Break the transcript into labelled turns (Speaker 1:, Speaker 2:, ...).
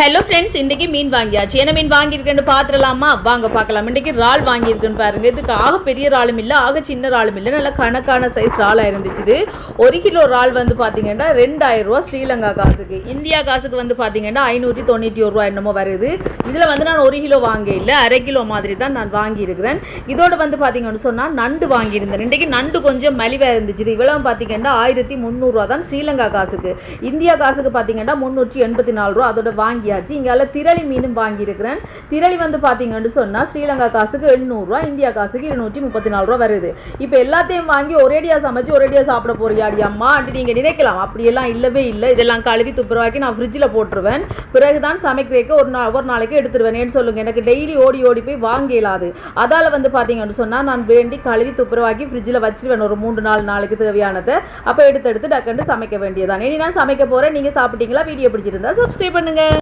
Speaker 1: Hello friends, இன்றைக்கி மீன் வாங்கியாச்சு. என்ன மீன் வாங்கியிருக்கேன்னு பார்த்துடலாமா? வாங்க பார்க்கலாம். இன்றைக்கி இறால் வாங்கியிருக்குன்னு பாருங்கள். இதுக்கு ஆக பெரிய இறாலும் இல்லை, ஆக சின்ன இறாலும் இல்லை, நல்ல கணக்கான சைஸ் இறாலாக இருந்துச்சு. இது 1 கிலோ இறால் வந்து பார்த்தீங்கன்னா 2000 ரூபா ஸ்ரீலங்கா காசுக்கு. இந்தியா காசுக்கு வந்து பார்த்தீங்கன்னா 591 ரூபா என்னமோ வருது. இதில் வந்து நான் 1 கிலோ வாங்க இல்லை, அரை கிலோ மாதிரி தான் நான் வாங்கியிருக்கிறேன். இதோட வந்து பார்த்தீங்கன்னு சொன்னால் நண்டு வாங்கியிருந்தேன். இன்றைக்கி நண்டு கொஞ்சம் மலிவாக இருந்துச்சு. இது இவ்வளோ பார்த்தீங்கன்னா 1300 ரூபா தான் ஸ்ரீலங்கா காசுக்கு. இந்தியா காசுக்கு பார்த்தீங்கன்னா 384 ரூபா அதோட வாங்கி. இங்கால திரளி மீனும் வாங்கியிருக்கிறேன். திரளி வந்து பார்த்தீங்கன்னு சொன்னால் ஸ்ரீலங்கா காசுக்கு 800 ரூபா, இந்தியா காசுக்கு 234 ரூபா வருது. இப்போ எல்லாத்தையும் வாங்கி ஒரேடியாக சமைச்சு ஒரேடியாக சாப்பிட போறியாடி அம்மா அப்படி நீங்கள் நினைக்கலாம். அப்படியெல்லாம் இல்லவே இல்லை. இதெல்லாம் கழுவி துப்புரவாக்கி நான் ஃப்ரிட்ஜில் போட்டுருவேன். பிறகுதான் சமைக்கிறதுக்கு ஒரு நாளைக்கு எடுத்துருவேன். ஏன்னு சொல்லுங்கள், எனக்கு டெய்லி ஓடி ஓடி போய் வாங்க இயலாது. அதால் வந்து பார்த்தீங்கன்னு சொன்னால் நான் வேண்டி கழுவி துப்புரவாக்கி ஃப்ரிட்ஜில் வச்சிருவேன் ஒரு 3-4 நாளுக்கு தேவையானதை. அப்போ எடுத்து டக்குன்னு சமைக்க வேண்டியதான். இனி நான் சமைக்க போகிறேன். நீங்கள் சாப்பிட்டீங்களா? வீடியோ பிடிச்சிருந்தா சப்ஸ்கிரைப் பண்ணுங்கள்.